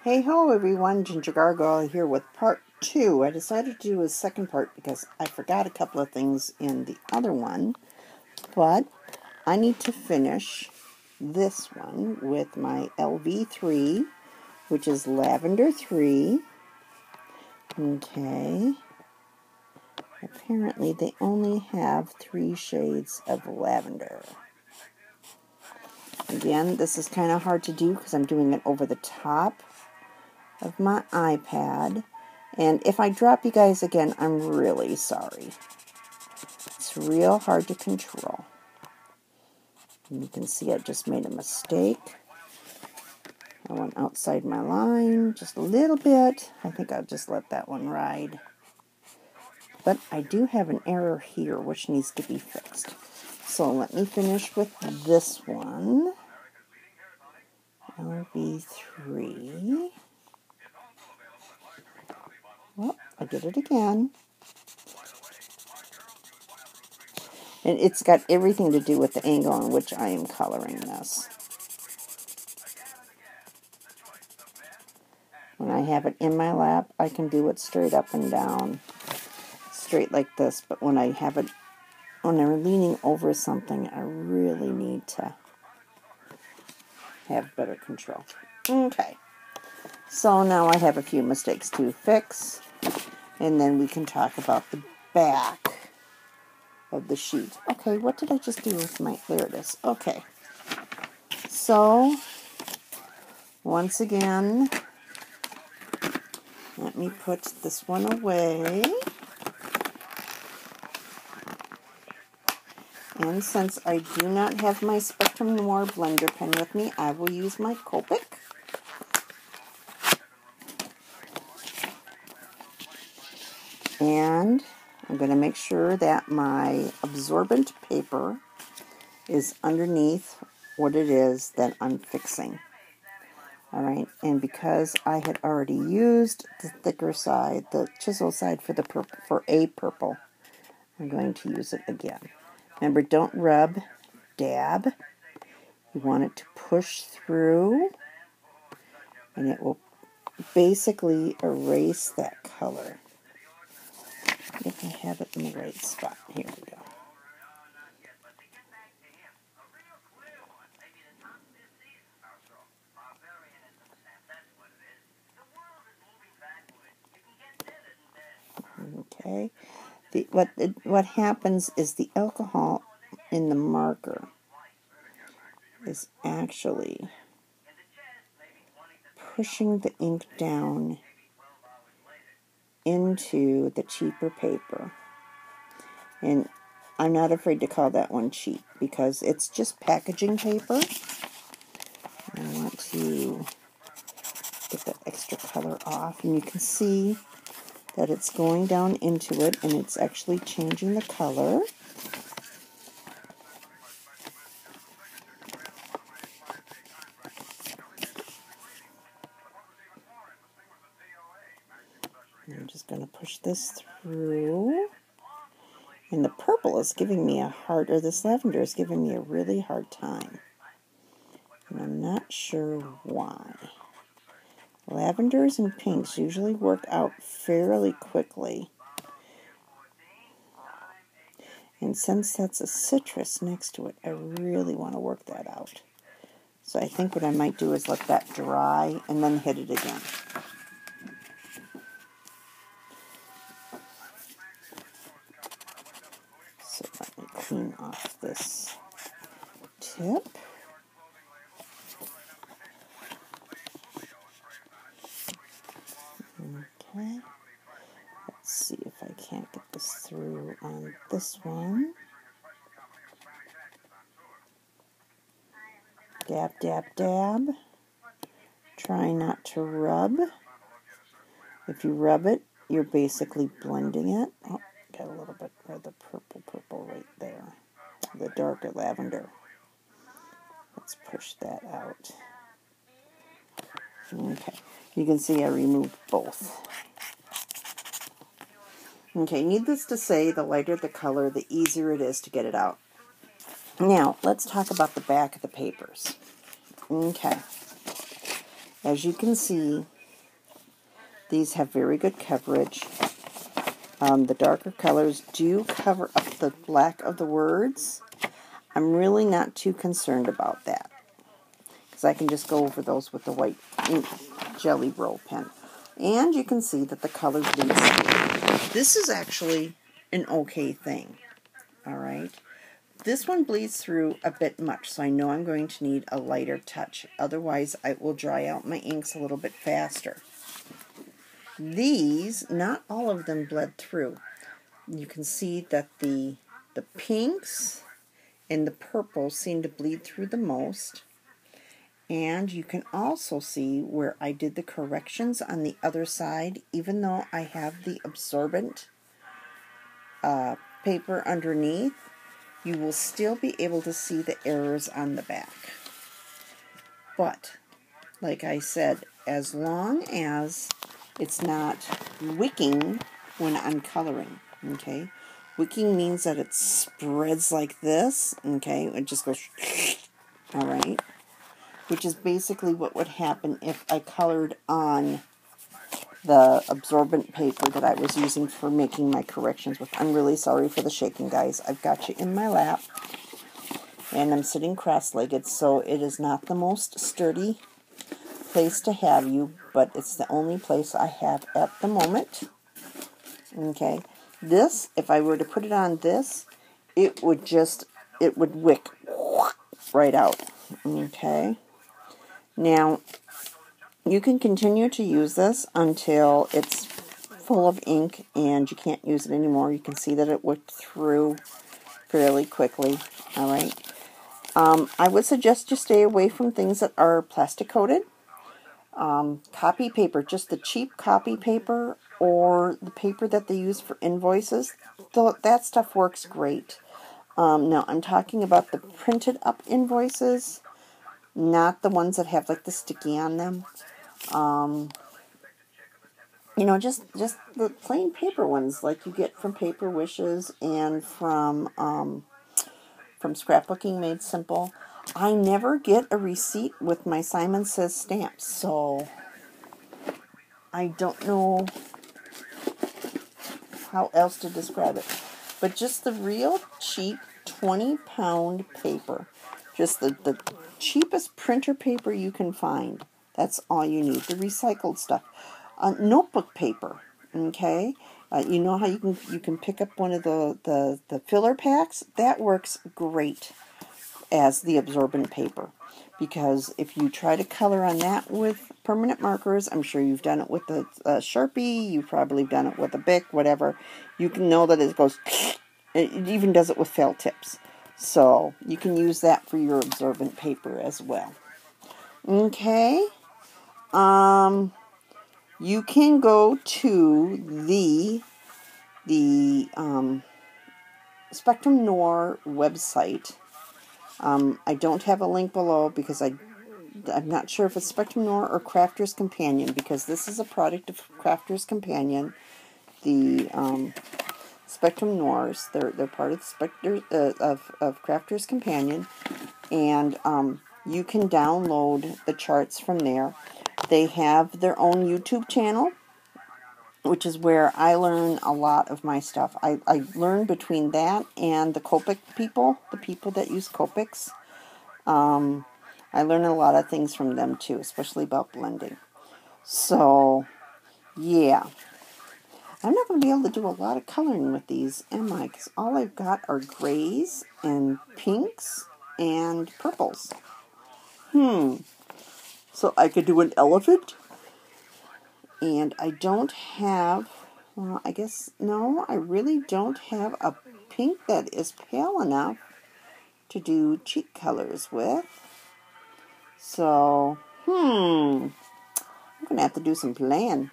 Hey ho everyone, Ginger Gargoyle here with part 2. I decided to do a second part because I forgot a couple of things in the other one, but I need to finish this one with my LV3, which is Lavender 3. Okay. Apparently they only have 3 shades of lavender. Again, this is kind of hard to do because I'm doing it over the top of my iPad, and if I drop you guys again, I'm really sorry. It's real hard to control. And you can see I just made a mistake. I went outside my line just a little bit. I think I'll just let that one ride. But I do have an error here which needs to be fixed. So let me finish with this one. LV3. Well, I did it again. And it's got everything to do with the angle in which I am coloring this. When I have it in my lap, I can do it straight up and down, straight like this. But when I have it, when I'm leaning over something, I really need to have better control. Okay. So now I have a few mistakes to fix, and then we can talk about the back of the sheet. Okay, what did I just do with my, there it is. Okay. So, once again, let me put this one away. And since I do not have my Spectrum Noir blender pen with me, I will use my Copic. And I'm going to make sure that my absorbent paper is underneath what it is that I'm fixing. Alright, and because I had already used the thicker side, the chisel side for the purple, for a purple, I'm going to use it again. Remember, don't rub, dab. You want it to push through, and it will basically erase that color. If I have it in the right spot. Here we go. Okay. What happens is the alcohol in the marker is actually pushing the ink down into the cheaper paper. And I'm not afraid to call that one cheap because it's just packaging paper. I want to get that extra color off, and you can see that it's going down into it and it's actually changing the color. I'm just going to push this through. And the purple is giving me a hard, or this lavender is giving me a really hard time. And I'm not sure why. Lavenders and pinks usually work out fairly quickly. And since that's a citrus next to it, I really want to work that out. So I think what I might do is let that dry and then hit it again. So let me clean off this tip. Okay. Let's see if I can't get this through on this one. Dab, dab, dab. Try not to rub. If you rub it, you're basically blending it. Oh, got a little bit of the purple right there. The darker lavender. Let's push that out. Okay. You can see I removed both. Okay, needless to say, the lighter the color, the easier it is to get it out. Now, let's talk about the back of the papers. Okay. As you can see, These have very good coverage. The darker colors do cover up the black of the words. I'm really not too concerned about that, because I can just go over those with the white ink Jelly Roll pen. And you can see that the color bleeds through. This is actually an okay thing. Alright. This one bleeds through a bit much, so I know I'm going to need a lighter touch. Otherwise, I will dry out my inks a little bit faster. These, not all of them bled through. You can see that the pinks and the purples seem to bleed through the most. And you can also see where I did the corrections on the other side, even though I have the absorbent paper underneath, you will still be able to see the errors on the back. But, like I said, as long as it's not wicking when I'm coloring, okay? Wicking means that it spreads like this, okay? It just goes, alright? Which is basically what would happen if I colored on the absorbent paper that I was using for making my corrections with. I'm really sorry for the shaking, guys. I've got you in my lap, and I'm sitting cross-legged, so it is not the most sturdy place to have you, but it's the only place I have at the moment. Okay, this, if I were to put it on this, it would wick right out. Okay, now you can continue to use this until it's full of ink and you can't use it anymore. You can see that it wicked through fairly quickly. Alright. I would suggest you stay away from things that are plastic coated. Copy paper, just the cheap copy paper or the paper that they use for invoices, that stuff works great. Now, I'm talking about the printed up invoices, not the ones that have like the sticky on them. You know, just the plain paper ones like you get from Paper Wishes and from Scrapbooking Made Simple. I never get a receipt with my Simon Says stamps, so I don't know how else to describe it. But just the real cheap 20-pound paper. Just the cheapest printer paper you can find. That's all you need. The recycled stuff. Notebook paper, okay? You know how you can pick up one of the filler packs? That works great as the absorbent paper. Because if you try to color on that with permanent markers, I'm sure you've done it with a Sharpie, you've probably done it with a Bic, whatever, you can know that it goes, it even does it with felt tips. So you can use that for your absorbent paper as well. Okay. You can go to the Spectrum Noir website. I don't have a link below because I'm not sure if it's Spectrum Noir or Crafter's Companion, because this is a product of Crafter's Companion. The Spectrum Noirs, they're part of of Crafter's Companion, and you can download the charts from there. They have their own YouTube channel, which is where I learn a lot of my stuff. I learn between that and the Copic people, the people that use Copics. I learn a lot of things from them too, especially about blending. So, yeah. I'm not going to be able to do a lot of coloring with these, am I? Because all I've got are grays and pinks and purples. So I could do an elephant. And I don't have, well, I guess, no, I really don't have a pink that is pale enough to do cheek colors with. So, I'm going to have to do some playing.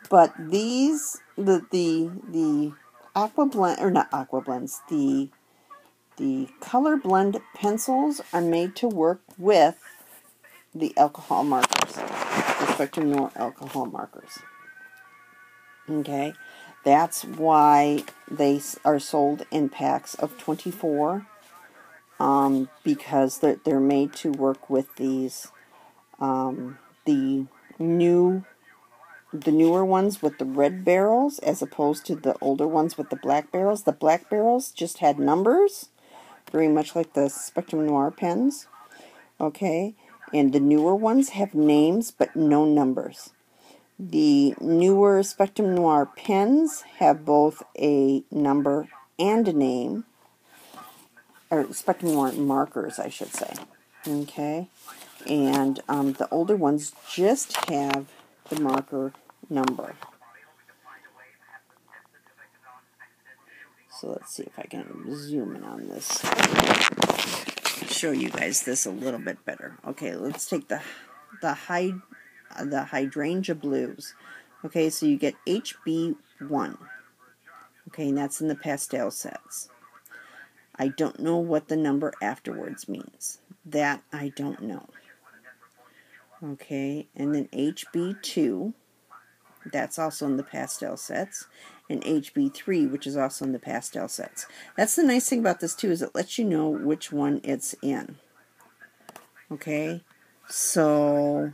But these, the Aqua Blend, or not Aqua Blends, the Color Blend pencils are made to work with the alcohol markers, the Spectrum Noir alcohol markers. Okay, that's why they are sold in packs of 24, because they're made to work with these, the new the newer ones with the red barrels as opposed to the older ones with the black barrels. The black barrels just had numbers, very much like the Spectrum Noir pens. Okay, and the newer ones have names but no numbers. The newer Spectrum Noir pens have both a number and a name, or Spectrum Noir markers, I should say. Okay, and the older ones just have the marker number. So let's see if I can zoom in on this. Show you guys this a little bit better. Okay, let's take the hydrangea blues. Okay, so you get HB1. Okay, and that's in the pastel sets. I don't know what the number afterwards means. That I don't know. Okay, and then HB2, that's also in the pastel sets, and HB3, which is also in the pastel sets. That's the nice thing about this too, is it lets you know which one it's in. Okay, so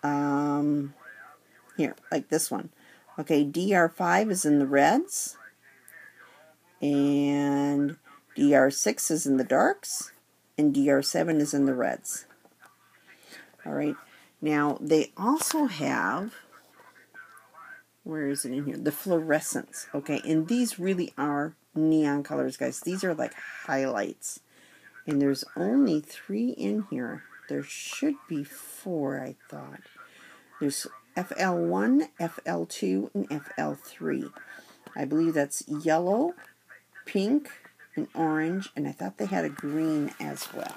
here, like this one. Okay, DR5 is in the reds, and DR6 is in the darks, and DR7 is in the reds. Alright, now they also have, where is it in here? The fluorescents. Okay, and these really are neon colors, guys. These are like highlights. And there's only 3 in here. There should be 4, I thought. There's FL1, FL2, and FL3. I believe that's yellow, pink, and orange, and I thought they had a green as well.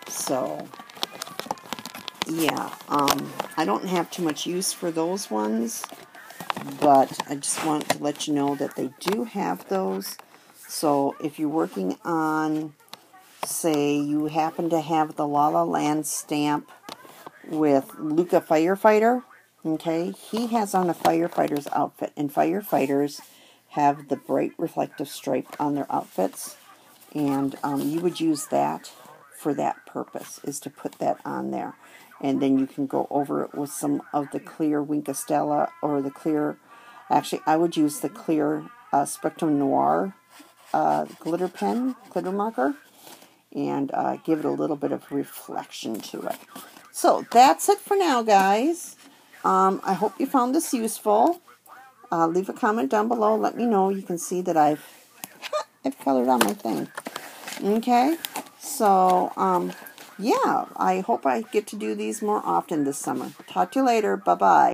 So, yeah, I don't have too much use for those ones, but I just want to let you know that they do have those. So if you're working on, say, you happen to have the La La Land stamp with Luca Firefighter, okay, he has on a firefighter's outfit, and firefighters have the bright reflective stripe on their outfits, and you would use that for that purpose, is to put that on there. And then you can go over it with some of the clear Wink of Stella, or the clear, actually I would use the clear Spectrum Noir glitter pen, glitter marker, and give it a little bit of reflection to it. So that's it for now, guys. I hope you found this useful. Leave a comment down below. Let me know. You can see that I've colored on my thing. Okay? So, yeah, I hope I get to do these more often this summer. Talk to you later. Bye-bye.